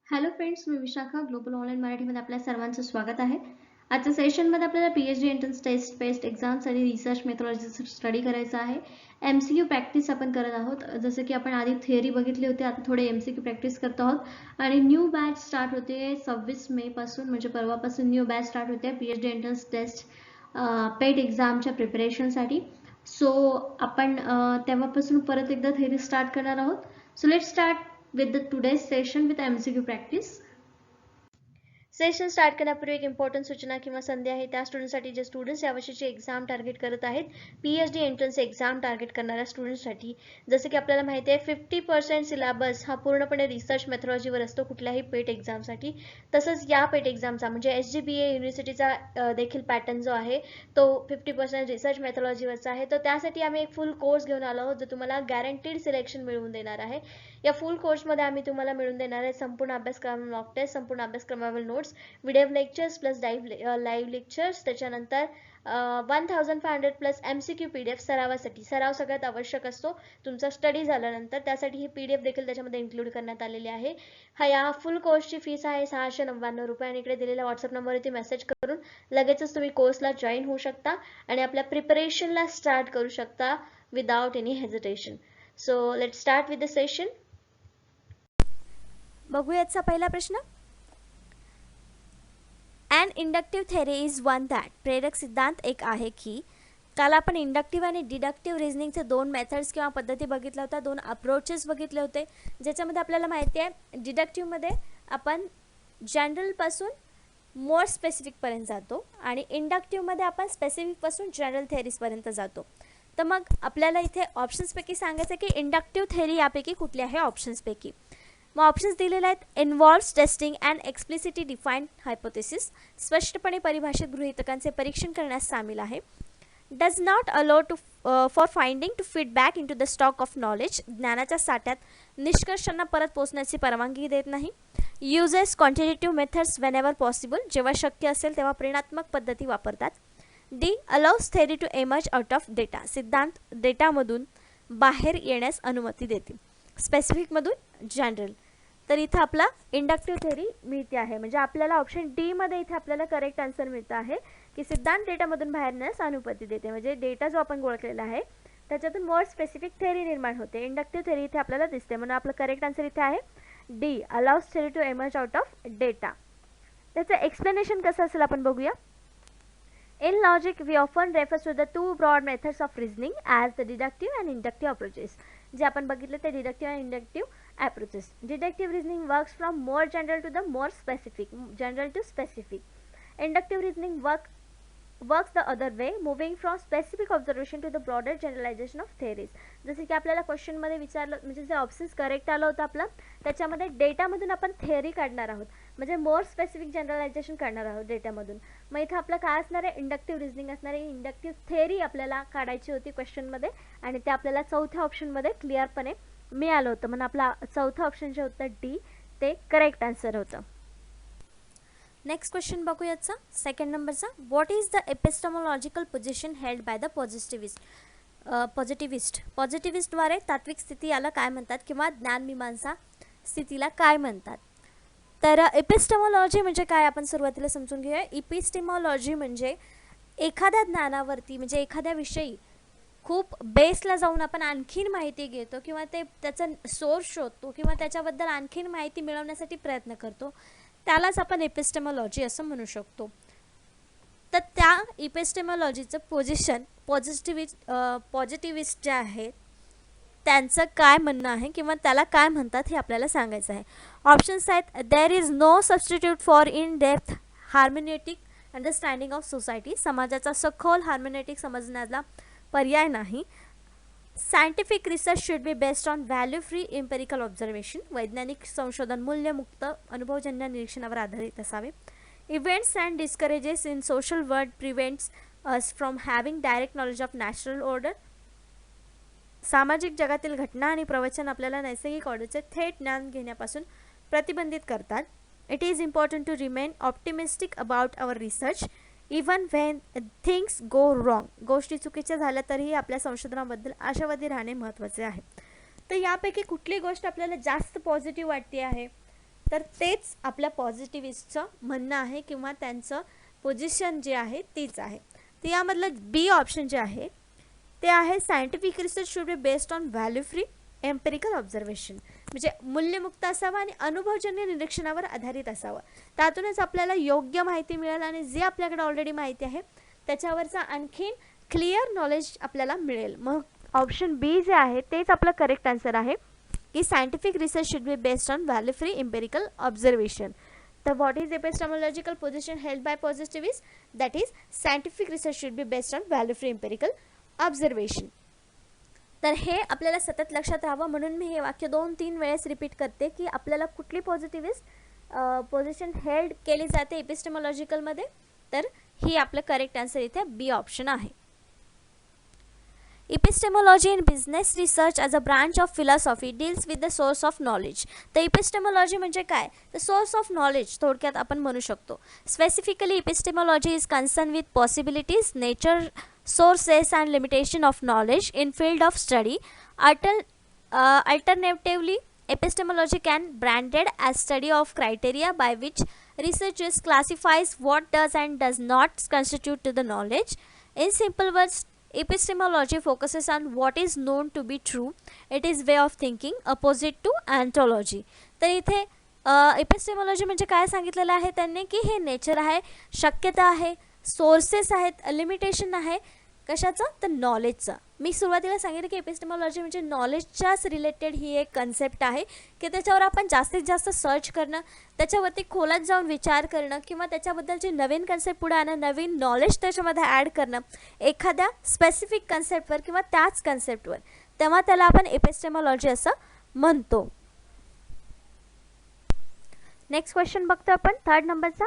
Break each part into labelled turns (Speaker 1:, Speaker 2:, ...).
Speaker 1: Hello friends, मी Vishakha global online मराठीमध्ये आपल्या सर्वांचं स्वागत आहे. आजच्या सेशनमध्ये आपल्याला PhD entrance test based exams आणि रिसर्च मेथॉलॉजीचा स्टडी करायचा आहे. MCQ प्रॅक्टिस आपण करत आहोत. जसं की आपण आधी थिअरी बघितली होती, आता थोडे MCQ प्रॅक्टिस करत आहोत आणि न्यू बॅच स्टार्ट होते 26 मे पासून, म्हणजे परवापासून न्यू बॅच स्टार्ट होते PhD एंट्रन्स टेस्ट पेड एक्झामच्या प्रिपरेशनसाठी. सो आपण तेव्हापासून परत एकदा थिअरी स्टार्ट करणार आहोत. So let start with the today's session with MCQ practice. Session start करण्यापूर्वी एक इम्पॉर्टंट सूचना किंवा संधी आहे. त्या स्टुडंटसाठी जे स्टुडंट्स यावर्षीची एक्झाम टार्गेट करत आहेत, PhD एंट्रन्स एक्झाम टार्गेट करणाऱ्या स्टुडंट्ससाठी, जसं की आपल्याला माहिती आहे 50% सिलेबस हा पूर्णपणे रिसर्च मेथॉलॉजीवर असतो कुठल्याही पेट एक्झामसाठी. तसंच या पेट एक्झामचा म्हणजे SGBA युनिव्हर्सिटीचा देखील पॅटर्न जो आहे तो 50% रिसर्च मेथॉलॉजीवरचा आहे. तर त्यासाठी आम्ही एक फुल कोर्स घेऊन आलो आहोत, जो तुम्हाला गॅरंटीड सिलेक्शन मिळवून देणार आहे. या फुल कोर्समध्ये आम्ही तुम्हाला मिळवून देणार आहे संपूर्ण अभ्यासक्रम, मॉक टेस्ट, संपूर्ण अभ्यासक्रमावरील notes, video lectures plus live lectures, त्याच्यानंतर 1500 प्लस MCQ PDF सरावासाठी. सराव सगळ्यात आवश्यक असतो तुमचा स्टडी झाल्यानंतर, त्यासाठी ही PDF देखील त्याच्यामध्ये इन्क्लूड करण्यात आलेली आहे. या फुल कोर्सची फीस आहे 699 रुपये आणि इकडे दिलेल्या व्हॉट्सअप नंबरवरती मेसेज करून लगेचच तुम्ही कोर्सला जॉईन होऊ शकता आणि आपल्या प्रिपरेशनला स्टार्ट करू शकता without any hesitation. So let start with the session.
Speaker 2: बघूयाचा पहिला प्रश्न. And inductive theory is one that. प्रेरक सिद्धांत एक आहे की. काल आपण इंडक्टिव्ह आणि डिडक्टिव्ह रिझनिंगचे दोन मेथड्स किंवा पद्धती बघितल्या होत्या, दोन अप्रोचेस बघितले होते, ज्याच्यामध्ये आपल्याला माहिती आहे डिडक्टिव्हमध्ये आपण जनरलपासून मोर स्पेसिफिकपर्यंत जातो आणि इंडक्टिव्हमध्ये आपण स्पेसिफिकपासून जनरल थेरीजपर्यंत जातो. तर मग आपल्याला इथे ऑप्शन्सपैकी सांगायचं की इंडक्टिव्ह थेरी यापैकी कुठली आहे ऑप्शन्सपैकी. मग ऑप्शन्स दिलेले आहेत. Involves testing and explicitly defined hypothesis. स्पष्टपणे परिभाषित गृहीतकांचे परीक्षण करण्यास सामील आहे. Does not allow to for finding to feedback into the stock of knowledge. ज्ञानाच्या साठ्यात निष्कर्षांना परत पोहोचण्याची परवानगी देत नाही. Uses quantitative methods whenever possible. जेव्हा शक्य असेल तेव्हा प्रेरणात्मक पद्धती वापरतात. D allows theory to emerge out of data. सिद्धांत डेटामधून बाहेर येण्यास अनुमती देते. स्पेसिफिकमधून जनरल. तर इथं आपला इंडक्टिव्ह थेरी मिळते आहे, म्हणजे आपल्याला ऑप्शन डी मध्ये इथे आपल्याला करेक्ट आन्सर मिळतं आहे की सिद्धांत डेटामधून बाहेर येण्यास अनुमती देते. म्हणजे डेटा जो आपण गोळा केलेला आहे त्याच्यातून मोर स्पेसिफिक थेरी निर्माण होते. इंडक्टिव्ह थेरी इथे आपल्याला दिसते, म्हणून आपलं करेक्ट आन्सर इथे आहे D allows theory to emerge out of data. त्याचं एक्सप्लेनेशन कसं असेल आपण बघूया. In logic, we often refer to the two broad methods of reasoning as the deductive and inductive approaches. जे आपण बघितले ते deductive and inductive approaches. Deductive reasoning works from more general to the more specific, general to specific. Inductive reasoning works the other way, moving from specific observation to the broader generalization of theories. जसे की आपल्याला question मध्ये विचारलं, म्हणजे जे options correct आलं होतं आपलं, त्याच्यामध्ये डेटामधून आपण थेअरी काढणार आहोत, म्हणजे मोर स्पेसिफिक जनरलायझेशन करणार आहोत डेटामधून. मग इथं आपलं काय असणार आहे, इंडक्टिव्ह रिझनिंग असणार आहे. इंडक्टिव्ह थेअरी आपल्याला काढायची होती क्वेश्चनमध्ये आणि ते आपल्याला चौथ्या ऑप्शनमध्ये क्लिअरपणे मिळालं होतं, म्हणून आपला चौथं ऑप्शन जे होतं डी ते करेक्ट आन्सर होतं. नेक्स्ट क्वेश्चन बघूयाचा सेकंड नंबरचा. What is the epistemological position held by the पॉझिटिव्हिस्टद्वारे तात्विक स्थिती याला काय म्हणतात किंवा ज्ञानमीमांसा स्थितीला काय म्हणतात. तर एपिस्टेमॉलॉजी म्हणजे काय आपण सुरुवातीला समजून घेऊया. एपिस्टेमॉलॉजी म्हणजे एखाद्या ज्ञानावरती, म्हणजे एखाद्या विषयी खूप बेसला जाऊन आपण आणखीन माहिती घेतो किंवा त्याचा सोर्स शोधतो किंवा त्याच्याबद्दल आणखीन माहिती मिळवण्यासाठी प्रयत्न करतो, त्यालाच आपण एपिस्टेमॉलॉजी असं म्हणू शकतो. तर त्या एपिस्टेमॉलॉजीचं पोझिशन पॉझिटिव्हिस्ट जे आहेत त्यांचं काय म्हणणं आहे किंवा त्याला काय म्हणतात हे आपल्याला सांगायचं आहे. ऑप्शन्स आहेत. There is no substitute for in depth hermeneutic understanding of society. समाजाचा सखोल हार्मोनेटिक समजण्याला पर्याय नाही. Scientific research should be based on value free empirical observation. वैज्ञानिक संशोधन मूल्यमुक्त अनुभवजन्य निरीक्षणावर आधारित असावे. Events and discourses in social world prevents us from having direct knowledge of natural order. सामाजिक जगातील घटना आणि प्रवचन आपल्याला नैसर्गिक ऑर्डरचे थेट ज्ञान घेण्यापासून प्रतिबंधित करतात. It is important to remain optimistic about our research even when things go wrong. गोष्टी चुकीच्या झाल्या तरीही आपल्या संशोधनाबद्दल आशावादी राहणे महत्त्वाचे आहे. तर यापैकी कुठली गोष्ट आपल्याला जास्त पॉझिटिव्ह वाटते आहे, तर तेच आपल्या पॉझिटिव्हिस्टचं म्हणणं आहे किंवा त्यांचं पोझिशन जे आहे तीच आहे. तर यामधलं बी ऑप्शन जे आहे ते आहे scientific research should be based on value free empirical observation, म्हणजे मूल्यमुक्त असावा आणि अनुभवजन्य निरीक्षणावर आधारित असावं. त्यातूनच आपल्याला योग्य माहिती मिळेल आणि जे आपल्याकडे ऑलरेडी माहिती आहे त्याच्यावरचा आणखीन क्लिअर नॉलेज आपल्याला मिळेल. मग ऑप्शन बी जे आहे तेच आपलं करेक्ट आन्सर आहे की scientific research should be based on value free empirical observation. तर what is epistemological position held by positivist? That is scientific research should be based on value free empirical observation. तर हे आपल्याला सतत लक्षात राहावं म्हणून मी हे वाक्य 2-3 वेळेस रिपीट करते की आपल्याला कुठली पॉझिटिव्हिस्ट पोझिशन हेल्ड केली जाते एपिस्टेमॉलॉजिकलमध्ये. तर ही आपलं करेक्ट आन्सर इथे बी ऑप्शन आहे. Epistemology in business research as a branch of philosophy deals with the source of knowledge. तर epistemology म्हणजे काय? तर source of knowledge थोडक्यात आपण म्हणू शकतो. Specifically, epistemology is concerned with possibilities, nature, sources and limitation of knowledge in field of study. Alternatively, epistemology can branded as study of criteria by which researchers classifies what does and does not constitute to the knowledge. In simple words, epistemology focuses on what is known to be true. It is way of thinking opposite to ontology. तर इथे epistemology म्हणजे काय सांगितलेलं आहे त्यांनी की हे nature आहे, शक्यता आहे, सोर्सेस आहेत, लिमिटेशन आहे. कशाचं? तर नॉलेजचं. मी सुरुवातीला सांगितलं की एपिस्टेमॉलॉजी म्हणजे नॉलेजच्याच रिलेटेड ही एक कन्सेप्ट आहे की त्याच्यावर आपण जास्तीत जास्त सर्च करणं, त्याच्यावरती खोलात जाऊन विचार करणं किंवा त्याच्याबद्दलची नवीन कन्सेप्ट पुढे आणणं, नवीन नॉलेज त्याच्यामध्ये ॲड करणं एखाद्या स्पेसिफिक कन्सेप्टवर किंवा त्याच कन्सेप्टवर, तेव्हा त्याला आपण एपिस्टेमॉलॉजी असं म्हणतो. नेक्स्ट क्वेश्चन बघतो आपण 3rd नंबरचा.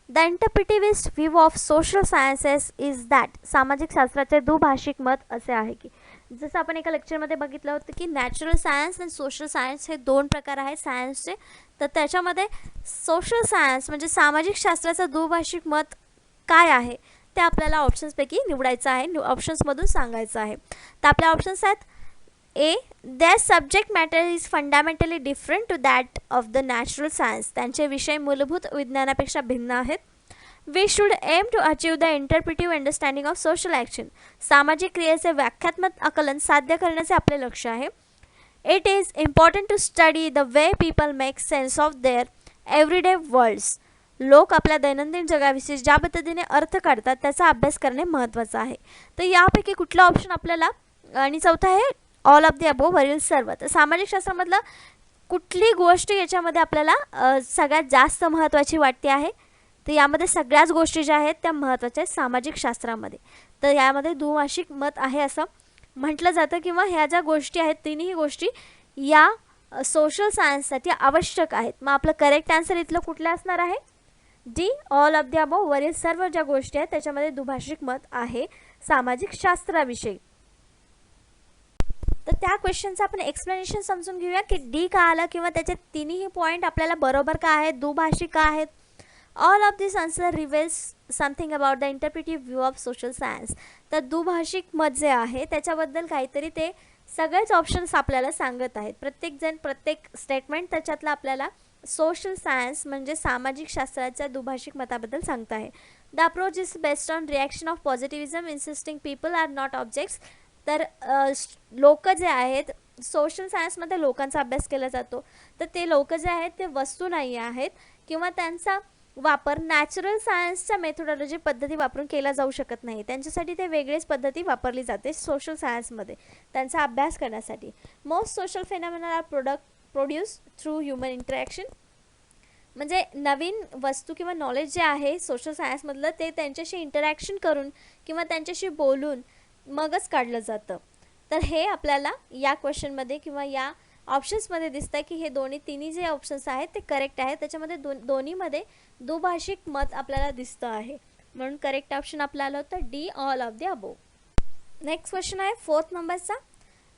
Speaker 2: The interpretivist view of social sciences is that. सामाजिक शास्त्राचे दुभाषिक मत असे आहे की जसं आपण एका लेक्चरमध्ये बघितलं होतं की नॅचरल सायन्स आणि सोशल सायन्स हे 2 प्रकार आहेत सायन्सचे. तर त्याच्यामध्ये सोशल सायन्स म्हणजे सामाजिक शास्त्राचं दुभाषिक मत काय आहे ते आपल्याला ऑप्शन्सपैकी निवडायचं आहे, ऑप्शन्समधून सांगायचं आहे. तर आपल्या ऑप्शन्स आहेत ए, their subject matter is fundamentally different to that of the natural science. त्यांचे विषय मूलभूत विज्ञानापेक्षा भिन्न आहेत. We should aim to achieve the interpretive understanding of social action. सामाजिक क्रियेचे व्याख्यात्मक आकलन साध्य करण्याचे आपले लक्ष्य आहे. It is important to study the way people make sense of their everyday worlds. लोक आपल्या दैनंदिन जगाविषयी ज्या पद्धतीने अर्थ काढतात त्याचा अभ्यास करणे महत्त्वाचं आहे. तर यापैकी कुठला ऑप्शन आपल्याला, आणि चौथा आहे ऑल ऑफ द अबोव वरील सर्व. तर सामाजिक शास्त्रामधलं कुठली गोष्ट याच्यामध्ये आपल्याला सगळ्यात जास्त महत्त्वाची वाटते आहे? तर यामध्ये सगळ्याच गोष्टी ज्या आहेत त्या महत्त्वाच्या आहेत सामाजिक शास्त्रामध्ये. तर यामध्ये दुभाषिक मत आहे असं म्हटलं जातं किंवा ह्या ज्या गोष्टी आहेत तिन्ही गोष्टी या सोशल सायन्ससाठी आवश्यक आहेत. मग आपलं करेक्ट आन्सर इथलं कुठलं असणार आहे? D, all of the above वरील सर्व ज्या गोष्टी आहेत त्याच्यामध्ये दुभाषिक मत आहे सामाजिक शास्त्राविषयी. तर त्या क्वेश्चनचं आपण एक्सप्लेनेशन समजून घेऊया की डी का आलं किंवा त्याचे तिन्ही पॉईंट आपल्याला बरोबर का आहेत, दुभाषिक का आहेत. All of this answer reveals something about the interpretive view of social science. तर दुभाषिक मत जे आहे त्याच्याबद्दल काहीतरी ते सगळेच ऑप्शन्स आपल्याला सांगत आहेत. प्रत्येकजण प्रत्येक स्टेटमेंट त्याच्यातलं आपल्याला सोशल सायन्स म्हणजे सामाजिक शास्त्राच्या दुभाषिक मताबद्दल सांगत आहे. The approach is based on reaction of positivism insisting people are not objects. तर लोक जे आहेत सोशल सायन्समध्ये लोकांचा अभ्यास केला जातो, तर ते लोक जे आहेत ते वस्तू नाही आहेत किंवा त्यांचा वापर नॅचरल सायन्सच्या मेथोडॉलॉजी पद्धती वापरून केला जाऊ शकत नाही. त्यांच्यासाठी ते वेगळीच पद्धती वापरली जाते सोशल सायन्समध्ये त्यांचा अभ्यास करण्यासाठी. Most social phenomena are produce through human interaction. म्हणजे नवीन वस्तू किंवा नॉलेज जे आहे सोशल सायन्समधलं ते त्यांच्याशी इंटरॅक्शन करून किंवा त्यांच्याशी बोलून मगच काढलं जातं. तर हे आपल्याला या क्वेश्चनमध्ये किंवा या ऑप्शन्समध्ये दिसतं की हे तिन्ही जे ऑप्शन्स आहेत ते करेक्ट आहेत. त्याच्यामध्ये दोन्हीमध्ये दुभाषिक मत आपल्याला दिसतं आहे, म्हणून करेक्ट ऑप्शन आपल्याला होतं D, all of the above. Next question आहे 4th नंबरचा.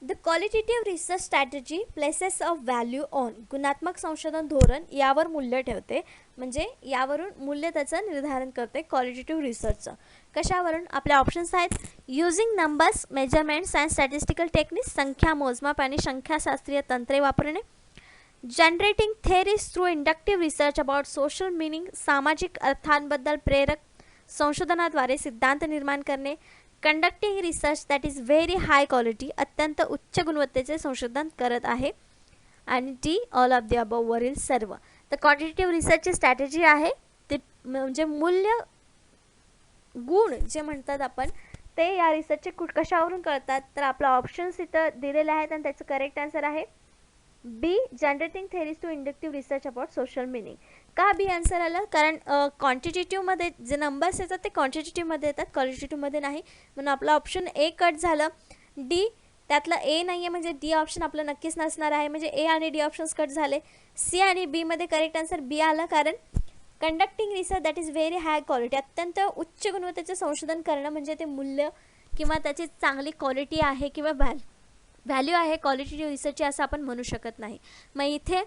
Speaker 2: The qualitative research strategy places a value on. गुणात्मक संशोधन धोरण यावर मूल्य ठेवते, म्हणजे यावरून मूल्य त्याचं निर्धारण करते क्वालिटेटिव्ह रिसर्चचं. कशावरून? आपल्या ऑप्शन्स आहेत using numbers, measurements and statistical techniques. संख्या, मोजमाप आणि संख्याशास्त्रीय तंत्रे वापरणे. Generating theories through inductive research about social meaning, सामाजिक अर्थांबद्दल प्रेरक संशोधनाद्वारे सिद्धांत निर्माण करणे. Conducting research that is very high quality, अत्यंत उच्च गुणवत्तेचे संशोधन करत आहे. आणि D all of the above वरील सर्व. तर क्वांटिटेटिव्ह रिसर्चची स्ट्रॅटेजी आहे ते म्हणजे मूल्य गुण जे म्हणतात आपण ते या रिसर्चचे कशावरून कळतात. तर आपला ऑप्शन्स इथं दिलेले आहेत आणि त्याचं करेक्ट आन्सर आहे B, generating theories to inductive research about social meaning. का बी आन्सर आलं, कारण क्वांटिटेटिव्हमध्ये जे नंबर्स येतात ते क्वांटिटेटिव्हमध्ये येतात, क्वालिटेटिव्हमध्ये नाही, म्हणून आपला ऑप्शन ए कट झालं. डी त्यातलं ए नाही आहे म्हणजे डी ऑप्शन आपलं नक्कीच नसणार आहे, म्हणजे ए आणि डी ऑप्शन्स कट झाले. सी आणि बीमध्ये करेक्ट आन्सर बी आला, कारण conducting research that is very high quality, अत्यंत उच्च गुणवत्तेचे संशोधन करणं म्हणजे ते मूल्य किंवा त्याची चांगली क्वालिटी आहे किंवा व्हॅल्यू आहे क्वालिटेटिव्ह रिसर्चची असं आपण म्हणू शकत नाही. मग इथे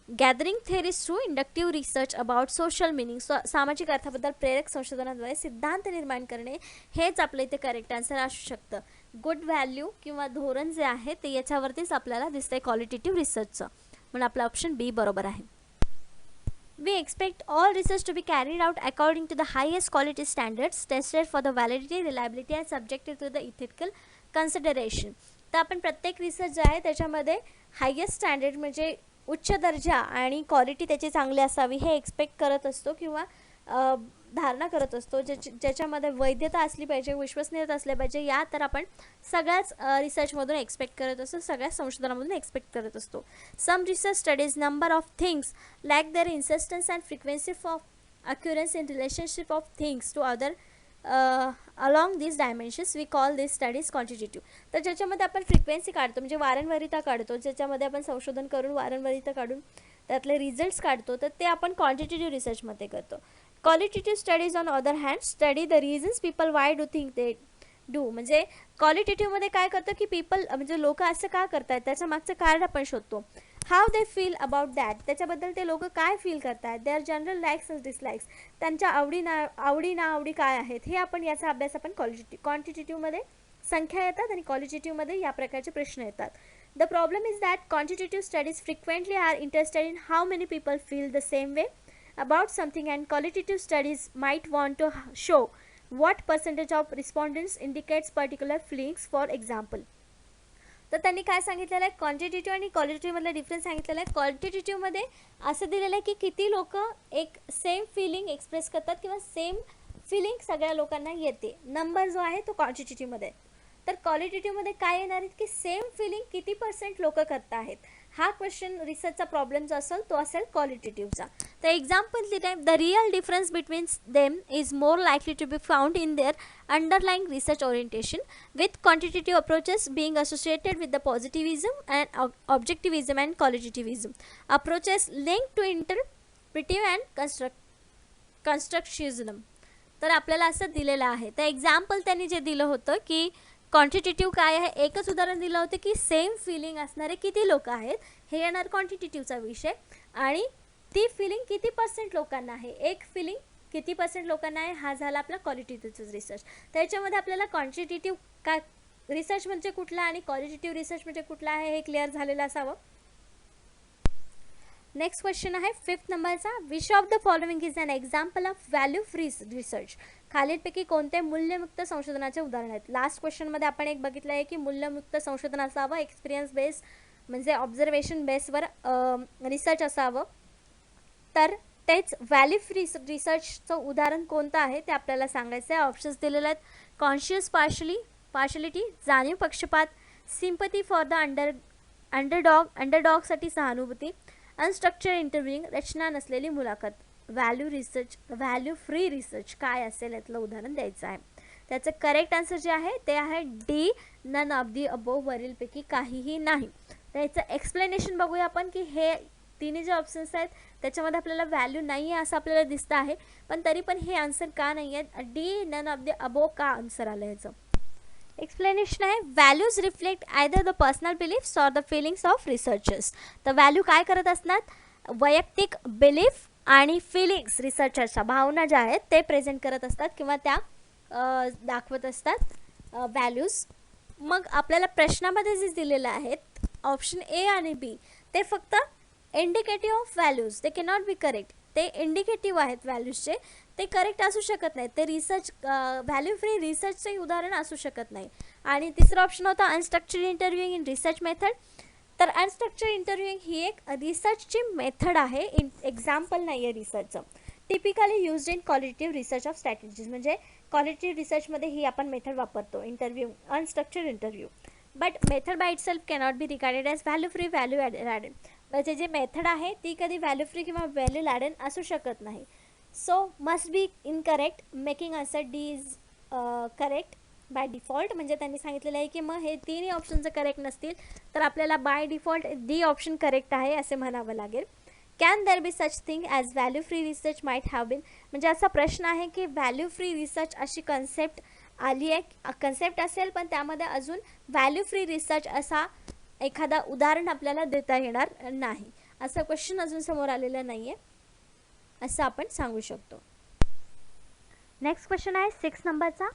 Speaker 2: gathering theories through inductive research about social meaning, सामाजिक अर्थाबद्दल प्रेरक संशोधनाद्वारे सिद्धांत निर्माण करणे हेच आपलं इथे करेक्ट आन्सर असू शकतं. गुड व्हॅल्यू किंवा धोरण जे आहे ते याच्यावरतीच आपल्याला दिसतंय क्वालिटेटिव्ह रिसर्चचं, म्हणून आपला ऑप्शन बी बरोबर आहे. We expect all research to be carried out according to the highest quality standards, tested for the validity, reliability and subjected to the ethical consideration. तर आपण प्रत्येक रिसर्च जे आहे त्याच्यामध्ये हायेस्ट स्टँडर्ड म्हणजे उच्च दर्जा आणि क्वालिटी त्याची चांगली असावी हे एक्सपेक्ट करत असतो किंवा धारणा करत असतो, ज्याच्यामध्ये वैधता असली पाहिजे, विश्वसनीयता असली पाहिजे, या तर आपण सगळ्याच रिसर्चमधून एक्सपेक्ट करत असतो, सगळ्याच संशोधनामधून एक्सपेक्ट करत असतो. Some research studies number of things lack their insistence and frequency of occurrence in relationship of things to other along this dimensions we call this studies quantitative. तर ज्याच्यामध्ये आपण फ्रिक्वेन्सी काढतो म्हणजे वारंवारिता काढतो, ज्याच्यामध्ये आपण संशोधन करून वारंवारिता काढून त्यातले रिझल्ट्स काढतो, तर ते आपण क्वांटिटेटिव्ह रिसर्चमध्ये करतो. Qualitative studies on other hand study the reasons people why do think they do. म्हणजे क्वालिटेटिव्हमध्ये काय करतं की पीपल म्हणजे लोक असं का करतात त्याच्या मागचं कारण आपण शोधतो. How they feel about that, त्याच्याबद्दल ते लोक काय फील करतात. Their general likes and dislikes, त्यांच्या आवडी नावडी काय आहेत हे आपण याचा अभ्यास आपण क्वांटिटेटिव्हमध्ये संख्या येतात आणि क्वालिटेटिव्हमध्ये या प्रकारचे प्रश्न येतात. The problem is that quantitative studies frequently are interested in how many people feel the same way about something, and qualitative studies might want to show what percentage of respondents indicates particular feelings. For example, तर त्यांनी काय सांगितलेलं आहे, quantitative आणि क्वालिटेटिव्हमधला difference सांगितलेला आहे. क्वालिटेटिव्हमध्ये असं दिलेलं आहे की किती लोक एक सेम फिलिंग एक्सप्रेस करतात किंवा सेम फिलिंग सगळ्या लोकांना येते. नंबर जो आहे तो क्वांटिटेटिव्हमध्ये. तर क्वालिटेटिव्हमध्ये काय येणार आहे की सेम फिलिंग किती % लोक करत आहेत. हा क्वेश्चन रिसर्चचा प्रॉब्लेम जो असेल तो असेल क्वालिटेटिव्हचा. तर एक्झाम्पल दिले, the real difference between them is more likely to be found in their underlying research orientation with quantitative approaches being associated with the positivism and objectivism and qualitativism approaches link to interpretive and constructivism. तर आपल्याला असं दिलेलं आहे. तर example त्यांनी जे दिलं होतं की क्वांटिटेटिव्ह काय आहे, एकच उदाहरण दिलं होतं की सेम फिलिंग असणारे किती लोक आहेत हे येणार क्वांटिटेटिव्हचा विषय, आणि ती फिलिंग किती % लोकांना आहे, एक फिलिंग किती % लोकांना आहे, हा झाला आपला क्वालिटेटिव्हचा रिसर्च. त्याच्यामध्ये आपल्याला क्वांटिटेटिव्ह काय रिसर्च म्हणजे कुठला आणि क्वालिटेटिव्ह रिसर्च म्हणजे कुठला आहे हे क्लिअर झालेलं असावं. नेक्स्ट क्वेश्चन आहे 5th नंबरचा, which of the following is an example of value free research. खालीलपैकी कोणते मूल्यमुक्त संशोधनाचे उदाहरण आहेत. लास्ट क्वेश्चनमध्ये आपण एक बघितलं आहे की मूल्यमुक्त संशोधन असावं, एक्सपिरियन्स बेस म्हणजे ऑब्झर्वेशन बेसवर रिसर्च असावं. तर तेच व्हॅल्यू फ्री रिसर्चचं उदाहरण कोणतं आहे ते आपल्याला सांगायचं आहे. ऑप्शन्स दिलेले आहेत, कॉन्शियस पार्शलिटी, जाणीव पक्षपात, सिम्पथी फॉर द अंडरडॉगसाठी सहानुभूती, अनस्ट्रक्चर्ड इंटरव्ह्यूइंग, रचना नसलेली मुलाखत. व्हॅल्यू फ्री रिसर्च काय असेल यातलं उदाहरण द्यायचं आहे. त्याचं करेक्ट आन्सर जे आहे ते आहे D, none of the above, वरीलपैकी काहीही नाही. त्याचं एक्सप्लेनेशन बघूया आपण की हे तिन्ही जे ऑप्शन्स आहेत त्याच्यामध्ये आपल्याला व्हॅल्यू नाही आहे असं आपल्याला दिसतं आहे, पण तरी पण हे आन्सर का नाही आहे, D none of the above का आन्सर आलं ह्याचं. एक्सप्लेनेशन आहे, values reflect either the personal beliefs or the feelings of researchers. तर व्हॅल्यू काय करत असणार, वैयक्तिक बिलीफ आणि फिलिंग्स, रिसर्चर्सच्या भावना ज्या आहेत ते प्रेझेंट करत असतात किंवा त्या दाखवत असतात व्हॅल्यूज. मग आपल्याला प्रश्नामध्ये जे दिलेले आहेत ऑप्शन ए आणि बी ते फक्त indicative of values they cannot be correct. ते इंडिकेटिव्ह आहेत व्हॅल्यूजचे, ते करेक्ट असू शकत नाहीत. ते रिसर्च व्हॅल्यू फ्री रिसर्चचे उदाहरण असू शकत नाही. आणि तिसरा ऑप्शन होता unstructured interviewing in research method. तर अनस्ट्रक्चर्ड इंटरव्ह्यूइंग ही एक रिसर्चची मेथड आहे, एक्झाम्पल नाही आहे रिसर्चचं. Typically used in qualitative research of strategies, म्हणजे क्वालिटेटिव्ह रिसर्चमध्ये ही आपण मेथड वापरतो, interview unstructured interview. But method by itself cannot be regarded as value free value added. म्हणजे जे मेथड आहे ती कधी व्हॅल्यू फ्री किंवा व्हॅल्यू ॲडेड असू शकत नाही. So must be incorrect. Making answer D is correct by default. म्हणजे त्यांनी सांगितलेलं आहे की मग हे तिन्ही ऑप्शन जर करेक्ट नसतील तर आपल्याला by default D option correct आहे असे म्हणावं लागेल. Can there be such thing as value free research might have been. म्हणजे असा प्रश्न आहे की व्हॅल्यू फ्री रिसर्च अशी कन्सेप्ट आली आहे, कन्सेप्ट असेल पण त्यामध्ये अजून व्हॅल्यू फ्री रिसर्च असा एखादा उदाहरण आपल्याला देता येणार नाही. असा क्वेश्चन अजून समोर आलेला नाही आहे असं आपण सांगू शकतो. नेक्स्ट क्वेश्चन आहे 6 नंबरचा.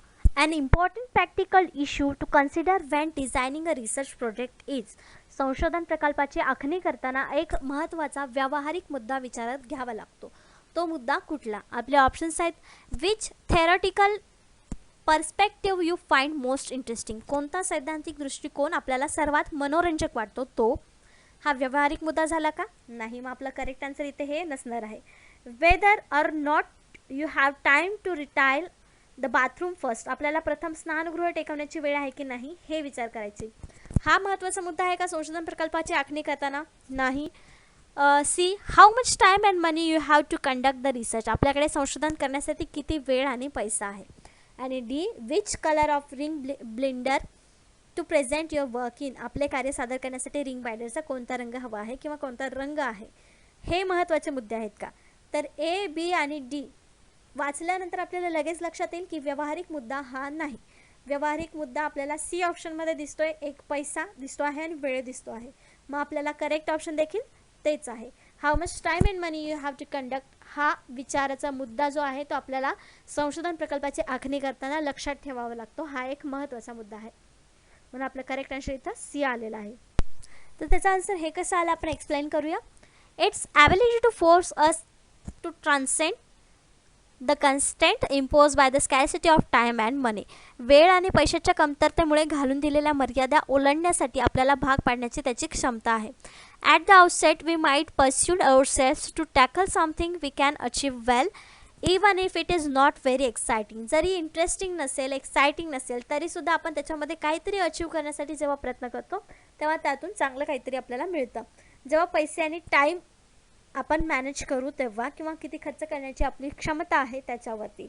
Speaker 2: An important practical issue to consider when designing a research project is. संशोधन प्रकल्पाची आखणी करताना एक महत्त्वाचा व्यावहारिक मुद्दा विचारात घ्यावा लागतो. तो मुद्दा कुठला? आपले ऑप्शन्स आहेत. Which theoretical perspective you find most interesting. कोणता सैद्धांतिक दृष्टिकोन आपल्याला सर्वात मनोरंजक वाटतो तो. हा व्यावहारिक मुद्दा झाला का? नाही. मग आपला करेक्ट आन्सर इथे हे नसणार आहे. Whether or not you have time to retire the bathroom first. आपल्याला प्रथम स्नानगृह टेकवण्याची वेळ आहे की नाही हे विचार करायचे. हा महत्त्वाचा मुद्दा आहे का संशोधन प्रकल्पाची आखणी करताना? नाही. See how much time and money you have to conduct the research. आपल्याकडे संशोधन करण्यासाठी किती वेळ आणि पैसा आहे. आणि D which colour of ring binder to present your work in. आपले कार्य सादर करण्यासाठी रिंग बाइंडरचा कोणता रंग हवा आहे किंवा कोणता रंग आहे हे महत्त्वाचे मुद्दे आहेत का? तर ए, बी आणि डी वाचल्यानंतर आपल्याला लगेच लक्षात येईल की व्यावहारिक मुद्दा हा नाही. व्यावहारिक मुद्दा आपल्याला सी ऑप्शनमध्ये दिसतोय. एक पैसा दिसतो आहे आणि वेळ दिसतो आहे. मग आपल्याला करेक्ट ऑप्शन देखील तेच आहे. How much time and money you have to conduct हा विचाराचा मुद्दा जो आहे तो आपल्याला संशोधन प्रकल्पाची आखणी करताना लक्षात ठेवावा लागतो. हा एक महत्त्वाचा मुद्दा आहे. म्हणून आपलं करेक्ट आन्सर इथं सी आलेला आहे. तर त्याचा आन्सर हे कसं आलं आपण एक्सप्लेन करूया. It's ability to force us to transcend the constant impose by the scarcity of time and money. वेळ आणि पैशाच्या कमतरतेमुळे घालून दिलेल्या मर्यादा ओलांडण्यासाठी आपल्याला भाग पाडण्याची त्याची क्षमता आहे. At the outset we might persuade ourselves to tackle something we can achieve well even if it is not very exciting. जरी इंटरेस्टिंग नसेल, एक्साइटिंग नसेल तरीसुद्धा आपण त्याच्यामध्ये काहीतरी अचीव करण्यासाठी जेव्हा प्रयत्न करतो तेव्हा त्यातून चांगलं काहीतरी आपल्याला मिळतं. जेव्हा पैसे आणि टाईम आपण मॅनेज करू तेव्हा किंवा किती खर्च करण्याची आपली क्षमता आहे त्याच्यावरती.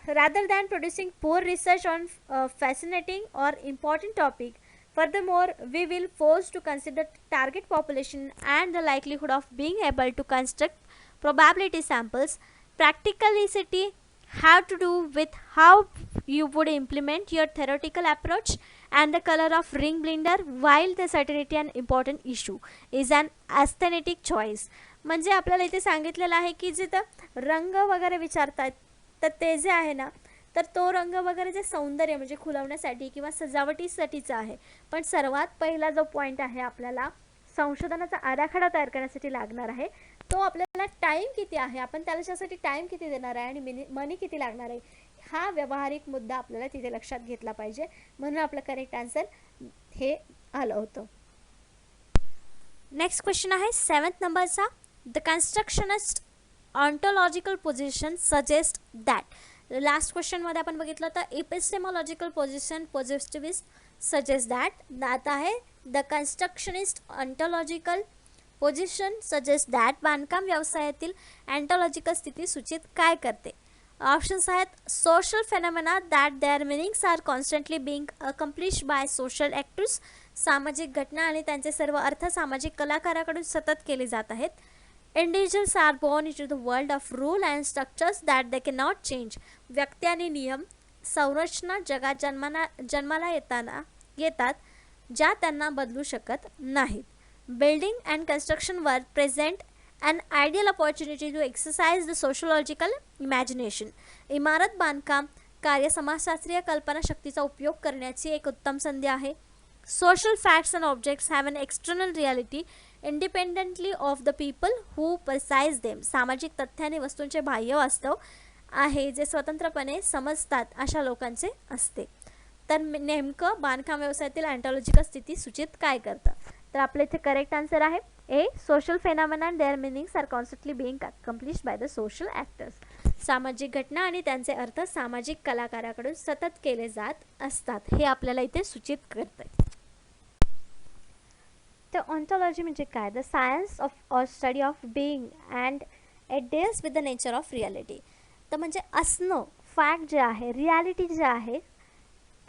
Speaker 2: Rather than producing poor research on fascinating or important topic. Furthermore, we will force to consider target population and the likelihood of being able to construct probability samples. Practicality have to do with how you would implement your theoretical approach and the color of ring blender, while the certainty and important issue is an aesthetic choice. म्हणजे आपल्याला इथे सांगितलेलं आहे की जिथं रंग वगैरे विचारतात तर ते जे आहे ना तर तो रंग वगैरे जे सौंदर्य म्हणजे खुलवण्यासाठी किंवा सजावटीसाठीचा आहे. पण सर्वात पहिला जो पॉईंट आहे आपल्याला संशोधनाचा आराखडा तयार करण्यासाठी लागणार आहे तो आपल्याला टाईम किती आहे, आपण त्याच्यासाठी टाईम किती देणार आहे आणि मनी किती लागणार आहे हा व्यावहारिक मुद्दा आपल्याला तिथे लक्षात घेतला पाहिजे. म्हणून आपलं करेक्ट आन्सर हे आलं होतं. नेक्स्ट क्वेश्चन आहे 7th नंबरचा. The constructionist ontological position suggest that. Last क्वेश्चनमध्ये आपण बघितलं तर epistemological position positivist suggest that. आता आहे the constructionist ontological position suggest that. बांधकाम व्यवसायातील अँटॉलॉजिकल स्थिती सूचित काय करते? ऑप्शन्स आहेत. Social phenomena that their meanings are constantly being accomplish by social actors. सामाजिक घटना आणि त्यांचे सर्व अर्थ सामाजिक कलाकाराकडून सतत केले जात आहेत. Individuals are born into the world of rule and structures that they cannot change. व्यक्ती आणि नियम संरचना जगात जन्माला येतात ज्या त्यांना बदलू शकत नाहीत. Building and construction work present an ideal opportunity to exercise the sociological imagination. इमारत बांधकाम कार्य समाजशास्त्रीय कल्पनाशक्तीचा उपयोग करण्याची एक उत्तम संधी आहे. Social facts and objects have an external reality independently of the people who perceive them, सामाजिक तथ्य आणि वस्तूंचे बाह्य वास्तव आहे जे स्वतंत्रपणे समजतात अशा लोकांचे असते. तर नेमकं बांधकाम व्यवसायातील ऑन्टॉलॉजिकल स्थिती सूचित काय करतं? तर आपल्या इथे करेक्ट आन्सर आहे A, social phenomena and their meanings are constantly being accomplished by the social actors. सामाजिक घटना आणि त्यांचे अर्थ सामाजिक कलाकाराकडून सतत केले जात असतात, हे आपल्याला इथे सूचित करते. तर ऑन्टॉलॉजी म्हणजे काय? The science of or study of being and it deals with the nature of reality. तर म्हणजे असणं, फॅक्ट जे आहे, रियालिटी जे आहे,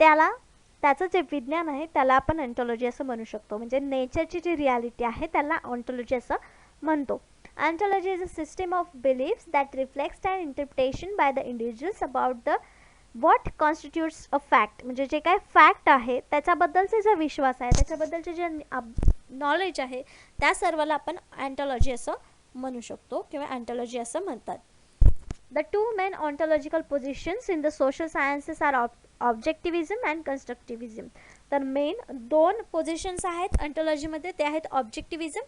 Speaker 2: त्याचं जे विज्ञान आहे त्याला आपण ऑन्टॉलॉजी असं म्हणू शकतो. म्हणजे नेचरची जी रियालिटी आहे त्याला ऑन्टॉलॉजी असं म्हणतो. Ontology is a system of beliefs that reflects and interpretation by the individuals about the what constitutes a fact. म्हणजे जे काय फॅक्ट आहे त्याच्याबद्दलचे जे विश्वास आहे, त्याच्याबद्दलचे जे नॉलेज आहे, त्या सर्वाला आपण ऑन्टॉलॉजी असं म्हणू शकतो किंवा ऑन्टॉलॉजी असं म्हणतात. The two main ontological positions in the social sciences are objectivism and constructivism. तर मेन दोन पोझिशन्स आहेत ऑन्टॉलॉजीमध्ये, ते आहेत ऑब्जेक्टिव्हिझम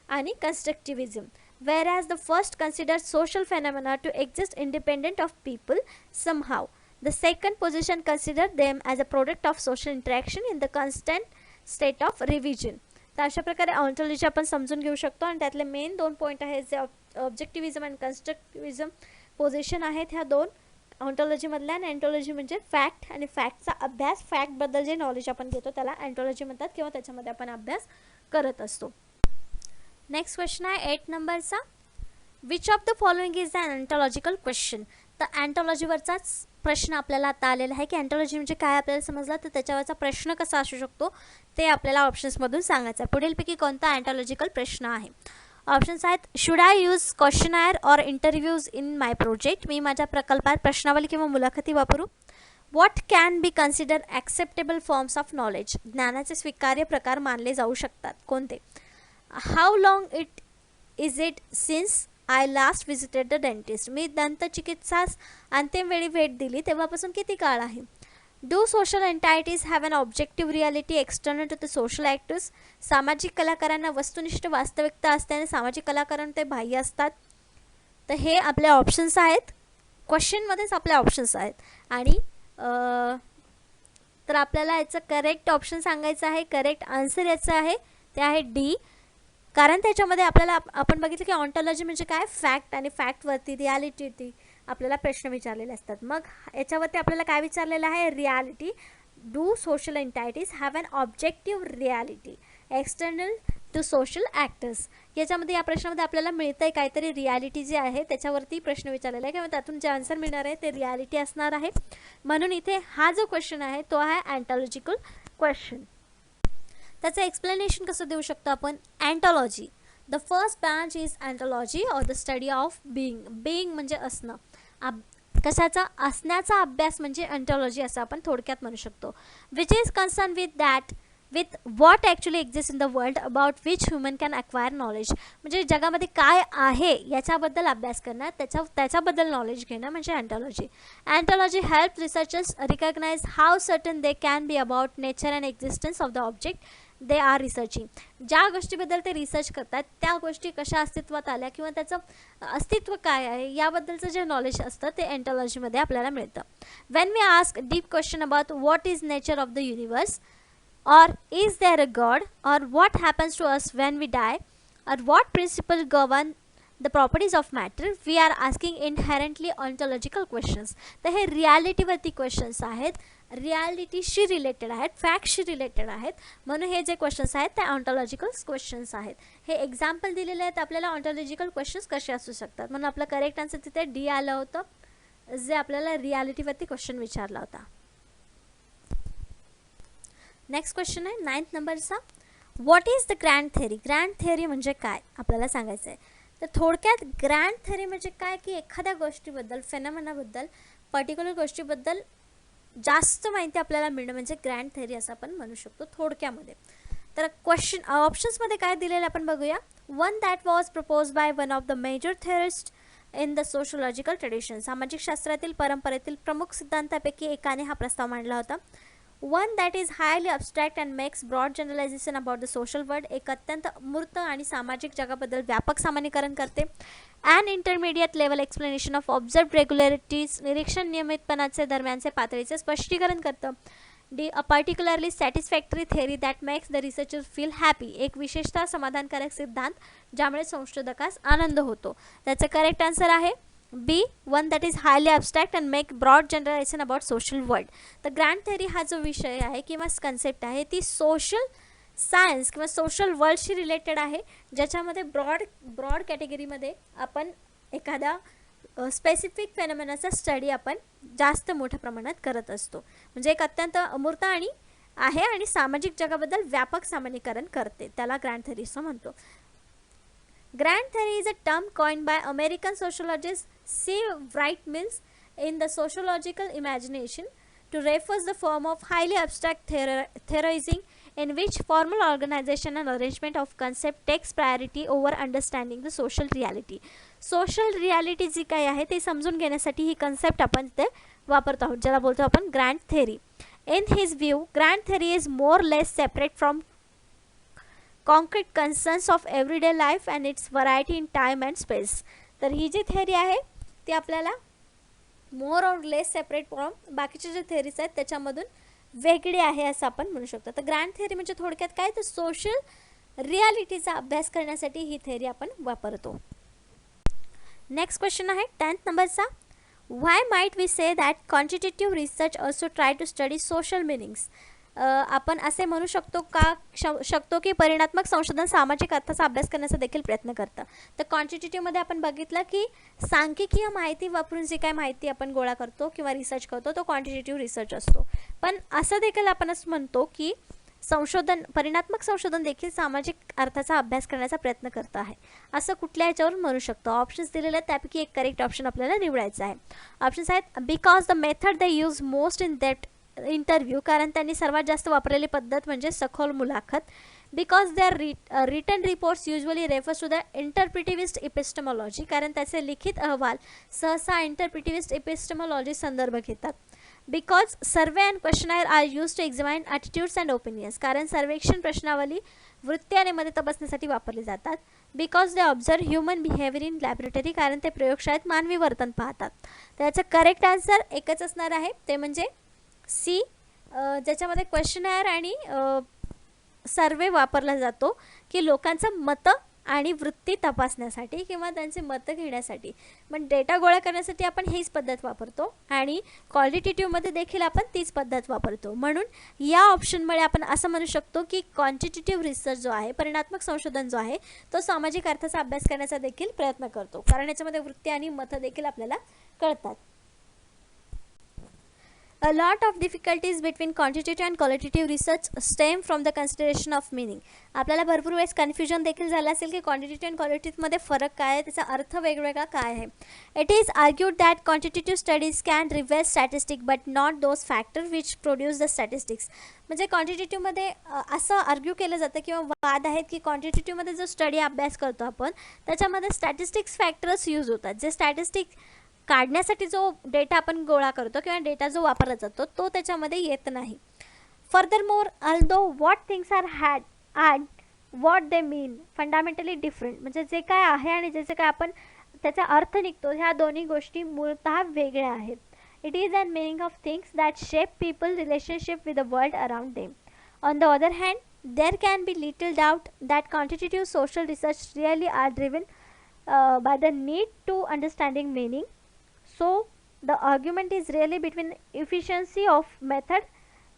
Speaker 2: आणि constructivism. Whereas the first consider social phenomena to exist independent of people somehow. The second position consider them as a product of social interaction in the constant state of revision. तर अशा प्रकारे ऑन्टॉलॉजी आपण समजून घेऊ शकतो आणि त्यातले main दोन पॉईंट आहेत जे ऑब्जेक्टिव्हिझम आणि कन्स्ट्रक्टिव्हिझम पोझिशन आहेत ह्या दोन ऑन्टॉलॉजीमधल्या. आणि ऑन्टॉलॉजी म्हणजे फॅक्ट आणि फॅक्टचा अभ्यास, फॅक्टबद्दल जे नॉलेज आपण घेतो त्याला ऑन्टॉलॉजी म्हणतात किंवा त्याच्यामध्ये आपण अभ्यास करत असतो. नेक्स्ट क्वेश्चन आहे 8 नंबरचा. Which of the following is a ontological question. तर ऑन्टॉलॉजीवरचाच प्रश्न आपल्याला आता आलेला आहे की ऑन्टॉलॉजी म्हणजे काय आपल्याला समजला, तर त्याच्यावरचा प्रश्न कसा असू शकतो ते आपल्याला ऑप्शन्समधून सांगायचं आहे. पुढीलपैकी कोणता ऑन्टॉलॉजिकल प्रश्न आहे? ऑप्शन्स आहेत should I use questionnaire or interviews in my project. मी माझ्या प्रकल्पात प्रश्नावली किंवा मुलाखती वापरू. What can be consider acceptable forms of knowledge. ज्ञानाचे स्वीकार्य प्रकार मानले जाऊ शकतात कोणते? How long is it since I last visited the dentist. मी दंतचिकित्सास अंतिम वेळी भेट दिली तेव्हापासून किती काळ आहे? Do social entities have an objective reality external to the social actors. सामाजिक कलाकारांना वस्तुनिष्ठ वास्तविकता असते आणि सामाजिक कलाकारांना ते बाह्य असतात. तर हे आपले ऑप्शन्स आहेत, क्वेश्चनमध्येच आपले ऑप्शन्स आहेत. आणि तर आपल्याला याचं करेक्ट ऑप्शन सांगायचं आहे, करेक्ट आन्सर याचं आहे ते आहे डी. कारण त्याच्यामध्ये आपल्याला आपण बघितलं की ऑन्टॉलॉजी म्हणजे काय, फॅक्ट, आणि फॅक्टवरती रियालिटी आपल्याला प्रश्न विचारलेले असतात. मग याच्यावरती आपल्याला काय विचारलेलं आहे? Reality. Do social entities have an objective reality external to social actors. याच्यामध्ये या प्रश्नामध्ये आपल्याला मिळतं आहे काहीतरी रियालिटी जे आहे त्याच्यावरती प्रश्न विचारलेला आहे किंवा त्यातून जे आन्सर मिळणार आहे ते रियालिटी असणार आहे. म्हणून इथे हा जो क्वेश्चन आहे तो आहे ऑन्टॉलॉजिकल क्वेश्चन. त्याचं एक्सप्लेनेशन कसं देऊ शकतो आपण? Ontology the first branch is ontology or the study of being. Being म्हणजे असणं, कशाचा? असण्याचा अभ्यास म्हणजे ऑन्टॉलॉजी असं आपण थोडक्यात म्हणू शकतो. Which is concern with what actually exist in the world about which human can acquire knowledge. म्हणजे जगामध्ये काय आहे याच्याबद्दल अभ्यास करणं, त्याच्याबद्दल नॉलेज घेणं म्हणजे ontology. Ontology help researchers recognise how certain they can be about nature and existence of the object they are researching. ज्या गोष्टीबद्दल ते रिसर्च करतात त्या गोष्टी कशा अस्तित्वात आल्या किंवा त्याचं अस्तित्व काय आहे याबद्दलचं जे नॉलेज असतं ते ऑन्टॉलॉजीमध्ये आपल्याला मिळतं. When we ask deep question about what is nature of the universe, or is there a God, or what happens to us when we die, or what principle govern the properties of matter, we are asking inherently ontological questions. तर हे रियालिटीवरती questions आहेत, रियालिटीशी related आहेत, फॅक्टशी related आहेत. म्हणून हे जे questions आहेत ते ऑन्टॉलॉजिकल क्वेश्चन्स आहेत. हे एक्झाम्पल दिलेले आहेत आपल्याला ऑन्टॉलॉजिकल क्वेश्चन्स कसे असू शकतात. म्हणून आपलं करेक्ट आन्सर तिथे डी आलं होतं जे आपल्याला रियालिटीवरती क्वेश्चन विचारला होता. नेक्स्ट क्वेश्चन आहे 9th नंबरचा. What is the grand theory. Grand theory म्हणजे काय आपल्याला सांगायचं आहे. तर थोडक्यात ग्रँड थेअरी म्हणजे काय की एखाद्या गोष्टीबद्दल, फेनॉमेनाबद्दल, पर्टिक्युलर गोष्टीबद्दल जास्त माहिती आपल्याला मिळणं म्हणजे ग्रँड थेअरी असं आपण म्हणू शकतो थोडक्यामध्ये. तर क्वेश्चन ऑप्शन्समध्ये काय दिलेलं आपण बघूया. One that was propose by one of the major theorist in the sociological tradition. सामाजिक शास्त्रातील परंपरेतील प्रमुख सिद्धांतापैकी एकाने हा प्रस्ताव मांडला होता. One that is highly abstract and makes broad generalisation about the social world. एक अत्यंत मूर्त आणि सामाजिक जगाबद्दल व्यापक सामान्यीकरण करते. And intermediate level explanation of observe regularities. निरीक्षण नियमितपणाचे दरम्यानचे पातळीचे स्पष्टीकरण करतं. A particularly satisfactory theory that makes the researcher feel happy. एक विशेषतः समाधानकारक सिद्धांत ज्यामुळे संशोधकास आनंद होतो. त्याचं करेक्ट आन्सर आहे B, one that is highly abstract and make broad generalisation about social world. तर ग्रँड थेअरी हा जो विषय आहे किंवा कन्सेप्ट आहे ती सोशल सायन्स किंवा सोशल वर्ल्डशी रिलेटेड आहे, ज्याच्यामध्ये ब्रॉड कॅटेगरीमध्ये आपण एखाद्या स्पेसिफिक फेनॉमेनाचा स्टडी आपण जास्त मोठ्या प्रमाणात करत असतो. म्हणजे एक अत्यंत अमूर्त आणि सामाजिक जगाबद्दल व्यापक सामान्यीकरण करते, त्याला ग्रँड थेअरी असं म्हणतो. Grand theory is a term coined by American sociologist C. Wright Mills in the sociological imagination to refer the form of highly abstract theorizing in which formal organization and arrangement of concept takes priority over understanding the social reality. Social reality जी काही आहे ते समजून घेण्यासाठी ही concept आपण इथे वापरतो आहोत, ज्याला बोलतो आपण grand theory. In his view, grand theory is more or less separate from concrete concerns of everyday life and its variety in time and space. तर ही जी थेअरी आहे ती आपल्याला मोर और लेस सेपरेट फ्रॉम बाकीचे जे थेअरीज आहेत त्याच्यामधून वेगळी आहे असं आपण म्हणू शकतो. तर ग्रँड थेअरी म्हणजे थोडक्यात काय, तर सोशल रियालिटीचा अभ्यास करण्यासाठी ही थेअरी आपण वापरतो. नेक्स्ट क्वेश्चन आहे 10th नंबरचा. Why might we say that quantitative research also try to study social meanings. आपण असे म्हणू शकतो की परिणात्मक संशोधन सामाजिक अर्थाचा अभ्यास करण्याचा देखील प्रयत्न करतं. तर क्वांटिटेटिव्हमध्ये आपण बघितलं की सांख्यिकीय माहिती वापरून जी काय माहिती आपण गोळा करतो किंवा रिसर्च करतो तो क्वांटिटेटिव्ह रिसर्च असतो. पण असं देखील आपण असं म्हणतो की परिणात्मक संशोधन देखील सामाजिक अर्थाचा अभ्यास करण्याचा प्रयत्न करत आहे. असं कुठल्या याच्यावरून म्हणू शकतो. ऑप्शन्स दिलेले आहेत त्यापैकी एक करेक्ट ऑप्शन आपल्याला निवडायचा आहे. ऑप्शन्स आहेत because the method they use most in that interview, कारण त्यांनी सर्वात जास्त वापरलेली पद्धत म्हणजे सखोल मुलाखत. Because their written reports usually refers to the interpretivist epistemology, कारण त्याचे लिखित अहवाल सहसा इंटरप्रिटिव्हिस्ट इपिस्टेमॉलॉजी संदर्भ घेतात. Because survey and questionnaire are use to examine attitudes and opinions, कारण सर्वेक्षण प्रश्नावली वृत्ती आणि मते तपासण्यासाठी वापरली जातात. Because they observe human behaviour in laboratory, कारण ते प्रयोगशाळेत मानवी वर्तन पाहतात. त्याचं करेक्ट आन्सर एकच असणार आहे, ते म्हणजे सी, ज्याच्यामध्ये क्वेश्चनायर आणि सर्वे वापरला जातो की लोकांचं मतं आणि वृत्ती तपासण्यासाठी किंवा त्यांचे मतं घेण्यासाठी. पण डेटा गोळा करण्यासाठी आपण हीच पद्धत वापरतो आणि क्वालिटेटिव्हमध्ये देखील आपण तीच पद्धत वापरतो. म्हणून या ऑप्शनमुळे आपण असं म्हणू शकतो की क्वांटिटेटिव्ह रिसर्च जो आहे, परिणात्मक संशोधन जो आहे, तो सामाजिक अर्थाचा अभ्यास करण्याचा देखील प्रयत्न करतो, कारण याच्यामध्ये वृत्ती आणि मतं देखील आपल्याला कळतात. A lot of difficulties between quantitative and qualitative research stem from the consideration of meaning. आपल्याला भरपूर वेळेस कन्फ्युजन देखील झालं असेल की क्वांटिटेटिव्ह आणि क्वालिटेटिव्हमध्ये फरक काय आहे, त्याचा अर्थ वेगवेगळा काय आहे. It is argued that quantitative studies can reveal statistic but not those factor which produce the statistics. म्हणजे क्वांटिटेटिव्हमध्ये असं आर्ग्यू केलं जातं किंवा वाद आहेत की क्वांटिटेटिव्हमध्ये जो स्टडी अभ्यास करतो आपण त्याच्यामध्ये स्टॅटिस्टिक्स फॅक्टर्स यूज होतात. जे स्टॅटिस्टिक काढण्यासाठी जो डेटा आपण गोळा करतो किंवा डेटा जो वापरला जातो तो त्याच्यामध्ये येत नाही. Furthermore although what things are had what they mean fundamentally different, म्हणजे जे काय आहे आणि ज्याचे काय आपण त्याचा अर्थ निघतो ह्या दोन्ही गोष्टी मूलतः वेगळ्या आहेत. It is and meaning of things that shape people relationship with the world around them. On the other hand there can be little doubt that quantitative social research really are driven by the need to understanding meaning. So the argument is really between efficiency of method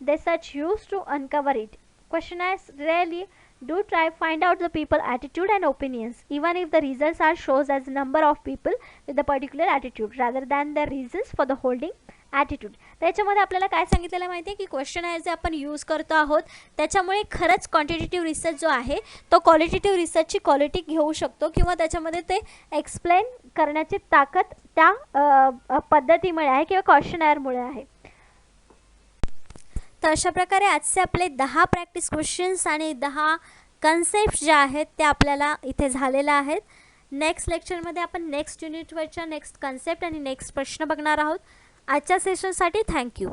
Speaker 2: they such use to uncover it. Questionnaires really do try find out the people attitude and opinions, even if the results are shows as number of people with a particular attitude rather than the reasons for the holding attitude. त्याच्यामध्ये आपल्याला काय सांगितलेलं माहिती आहे की questionnaire जे आपण use करतो आहोत त्याच्यामुळे खरंच क्वांटिटेटिव्ह रिसर्च जो आहे तो क्वालिटेटिव्ह रिसर्चची क्वालिटी घेऊ शकतो किंवा त्याच्यामध्ये ते एक्सप्लेन करण्याची ताकद त्या पद्धतीमुळे आहे किंवा क्वेश्चनायरमुळे आहे. तर अशा प्रकारे आजचे आपले 10 प्रॅक्टिस क्वेश्चन्स आणि 10 कन्सेप्ट जे आहेत ते आपल्याला इथे झालेले आहेत. नेक्स्ट लेक्चरमध्ये आपण नेक्स्ट युनिटवरच्या नेक्स्ट कन्सेप्ट आणि नेक्स्ट प्रश्न बघणार आहोत. आजच्या सेशनसाठी थँक्यू.